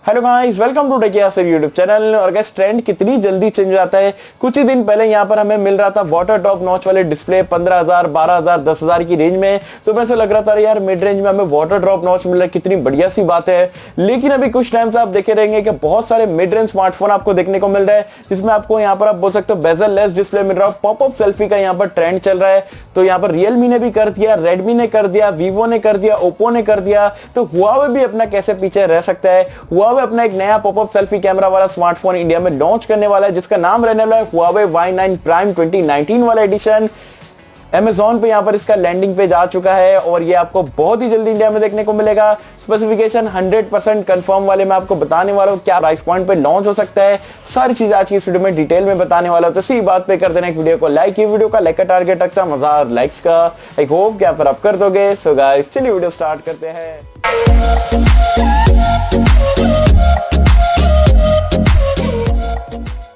Hello guys, welcome to techy Yasar YouTube channel. और guys, trend कितनी जल्दी चेंज हो जाता है। कुछ ही दिन पहले यहाँ पर हमें मिल रहा था वाटर टॉप नॉच वाले डिस्प्ले 15,000, 12,000, 10,000 की रेंज में। तो मैं से लग रहा था यार मिड रेंज में हमें वाटर ड्रॉप नॉच मिल रहा है, कितनी बढ़िया सी बात है। लेकिन अभी कुछ टाइम से आप देखे रहेंगे कि बहुत सारे मिड रेंज स्मार्टफोन आपको देखने को मिल रहा है, जिसमें आपको यहाँ पर आप बोल सकते हो बेजल लेस डिस्प्ले मिल रहा है। पॉपअप सेल्फी का यहाँ पर ट्रेंड चल रहा है। तो यहाँ पर रियलमी ने भी कर दिया, रेडमी ने कर दिया, वीवो ने कर दिया, ओप्पो ने कर दिया। तो हुआवे भी अपना कैसे पीछे रह सकता है। हुआवे अपना एक नया पॉपअप सेल्फी कैमरा वाला स्मार्टफोन इंडिया में लॉन्च करने वाला है, जिसका नाम रहने वाला है Huawei Y9 Prime 2019 वाला एडिशन। Amazon पे यहाँ पर इसका लैंडिंग पेज आ चुका है और ये आपको बहुत ही जल्दी इंडिया में देखने को मिलेगा। स्पेसिफिकेशन 100% कंफर्म वाले मैं आपको बताने वाला हूँ, क्या प्राइस पॉइंट पे लॉन्च हो सकता है, सारी चीजें आज की इस वीडियो में डिटेल में बताने वाला हूँ। तो इसी बात पे कर देना एक वीडियो को लाइक। ये वीडियो का लाइक का टारगेट रखता है 1000 लाइक्स का। आई होप क्या पर आप कर दोगे। सो गाइस, चलिए वीडियो स्टार्ट करते हैं।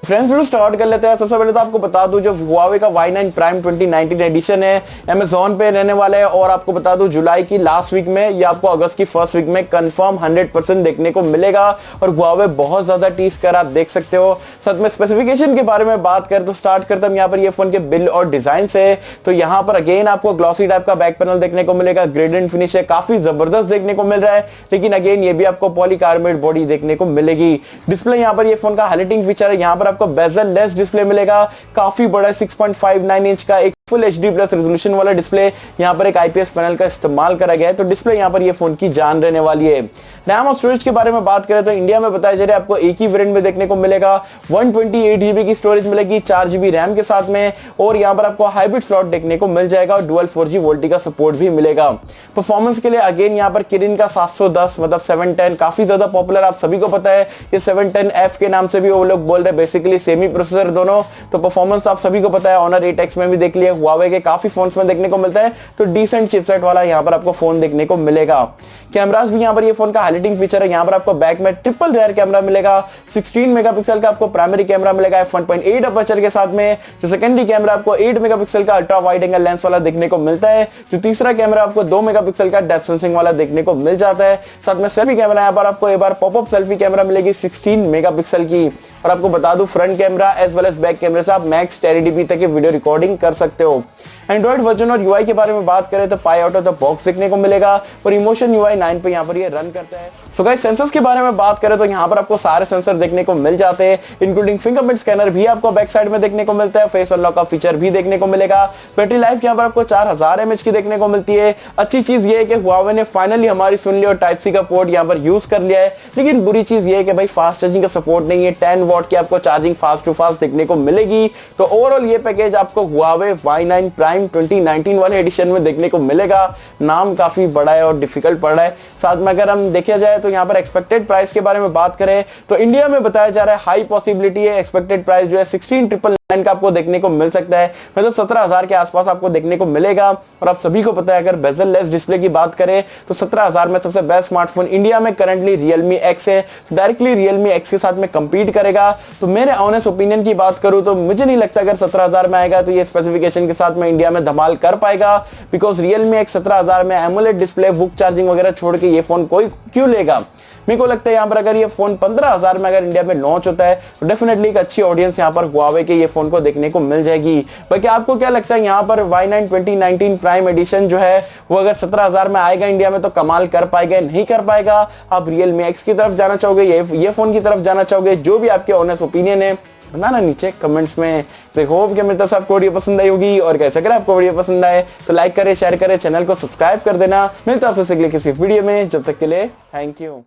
फ्रेंड्स, वीडियो स्टार्ट कर लेते हैं। सबसे पहले तो आपको बता दूं, जो Huawei का Y9 Prime 2019 एडिशन है Amazon पे रहने वाला है। और आपको बता दूं, जुलाई की लास्ट वीक में या आपको अगस्त की फर्स्ट वीक में कंफर्म 100% देखने को मिलेगा। और Huawei बहुत ज्यादा टीज कर आप देख सकते हो। साथ में स्पेसिफिकेशन के बारे में बात करें तो स्टार्ट करते हैं यहाँ पर ये फोन के बिल और डिजाइन से। तो यहाँ पर अगेन आपको ग्लॉसी टाइप का बैक पैनल देखने को मिलेगा, ग्रेडेंट फिनिश है, काफी जबरदस्त देखने को मिल रहा है। लेकिन अगेन ये भी आपको पॉलीकार्बोनेट बॉडी देखने को मिलेगी। डिस्प्ले यहाँ पर ये फोन का हाइलाइटिंग फीचर है, यहाँ पर आपको बेजल लेस डिस्प्ले मिलेगा। काफी बड़ा 6.59 इंच का एक फुल HD प्लस रेजोल्यूशन वाला डिस्प्ले, यहाँ पर एक IPS पैनल का इस्तेमाल करा गया है। तो डिस्प्ले यहाँ पर ये फोन की जान रहने वाली है। रैम और स्टोरेज के बारे में बात करें तो इंडिया में बताया जा रहा है आपको एक ही वेरिएंट में देखने को मिलेगा। 128GB की स्टोरेज मिलेगी 4GB रैम के साथ में। और यहाँ पर आपको हाइब्रिड स्लॉट देखने को मिल जाएगा और डुअल 4G वोल्टी का सपोर्ट भी मिलेगा। परफॉर्मेंस के लिए अगेन यहाँ पर किरिन का 710 मतलब 710 काफी ज्यादा पॉपुलर, आप सभी को पता है। ये 710F के नाम से भी वो लोग बोल रहे हैं, बेसिकली सेमी प्रोसेसर दोनों। तो परफॉर्मेंस आप सभी को पता है, ऑनर 8X में भी देख लिया, Huawei के काफी फोन्स में देखने को मिलता है। तो डिसेंट चिपसेट वाला यहाँ पर आपको फोन देखने को मिलेगा। कैमरास भी यहाँ पर ये फोन का हाइलाइटिंग फीचर है। यहाँ पर आपको बैक में ट्रिपल रेयर कैमरा मिलेगा। 16 मेगापिक्सल का आपको प्राइमरी कैमरा मिलेगा f1.8 अपर्चर के साथ में। जो सेकेंडरी कैमरा आपको 8 मेगापिक्सल का अल्ट्रा वाइड एंगल लेंस वाला देखने को मिलता है। जो तीसरा कैमरा आपको 2 मेगापिक्सल का डेप्थ सेंसिंग वाला देखने को मिल जाता है। साथ में सेल्फी कैमरा यहाँ पर आपको एक बार पॉपअप सेल्फी कैमरा मिलेगी 16 मेगापिक्सल की। और आपको बता दूं, front camera as well as back कैमरे से आप मैक्स 1080p तक की वीडियो रिकॉर्डिंग कर सकते हो। एंड्रॉइड वर्जन और यूआई के बारे में बात करें तो पाई आउट ऑफ द बॉक्स देखने को मिलेगा और इमोशन UI 9 पे यहाँ पर ये रन करता है। सो गाइस, सेंसर्स के बारे में बात करें तो यहाँ पर आपको सारे सेंसर देखने को मिल जाते हैं, इंक्लूडिंग फिंगरप्रिंट स्कैनर भी आपको बैक साइड में देखने को मिलता है। फेस अनलॉक का फीचर भी देखने को मिलेगा। बैटरी लाइफ यहाँ पर आपको 4000 mAh की देखने को मिलती है। अच्छी चीज ये है कि Huawei ने फाइनली हमारी सुन ली और टाइप सी का पोर्ट यहाँ पर यूज कर लिया है। लेकिन बुरी चीज ये है कि भाई फास्ट चार्जिंग का सपोर्ट नहीं है। 10 वॉट की आपको चार्जिंग फास्ट टू फास्ट देखने को मिलेगी। तो ओवरऑल ये पैकेज आपको Huawei Y9 Prime 2019 वाले एडिशन में देखने को मिलेगा। नाम काफी बड़ा है और डिफिकल्ट पड़ रहा है। साथ में अगर हम देखा जाए तो यहाँ पर एक्सपेक्टेड प्राइस के बारे में बात करें तो इंडिया में बताया जा रहा है हाई पॉसिबिलिटी है, एक्सपेक्टेड प्राइस जो है 16,999 का आपको देखने को मिल सकता है। मतलब 17,000 के आसपास आपको देखने को मिलेगा। और आप सभी को पता है, अगर बेजल लेस डिस्प्ले की बात करें तो 17,000 में सबसे बेस्ट स्मार्टफोन इंडिया में करंटली Realme X है। तो डायरेक्टली Realme X के साथ में कंपीट करेगा। तो मेरे ऑनेस्ट ओपिनियन की बात करूं तो मुझे नहीं लगता अगर 17,000 में आएगा तो ये स्पेसिफिकेशन के साथ में इंडिया में धमाल कर पाएगा। बिकॉज Realme X 17,000 में एमोलेड डिस्प्ले, वुक चार्जिंग वगैरह छोड़ के ये फोन कोई क्यों लेगा। मेरे को लगता है यहाँ पर अगर ये फोन 15,000 में अगर इंडिया में लॉन्च होता है तो डेफिनेटली एक अच्छी ऑडियंस यहाँ पर Huawei के ये फोन को देखने को मिल जाएगी। बाकी आपको क्या लगता है, यहाँ पर Y9 2019 प्राइम एडिशन जो है वो अगर 17,000 में आएगा इंडिया में तो कमाल कर पाएगा, नहीं कर पाएगा? आप Realme X की तरफ जाना चाहोगे, ये फोन की तरफ जाना चाहोगे? जो भी आपके ऑनेस्ट ओपिनियन है बताना नीचे कमेंट्स में। तो होप कि मेरी तरफ से आपको वीडियो पसंद आई होगी। और कैसे अगर आपको वीडियो पसंद आए तो लाइक करें, शेयर करें, चैनल को सब्सक्राइब कर देना। मेरी तरफ से अगले किसी वीडियो में, जब तक के लिए थैंक यू।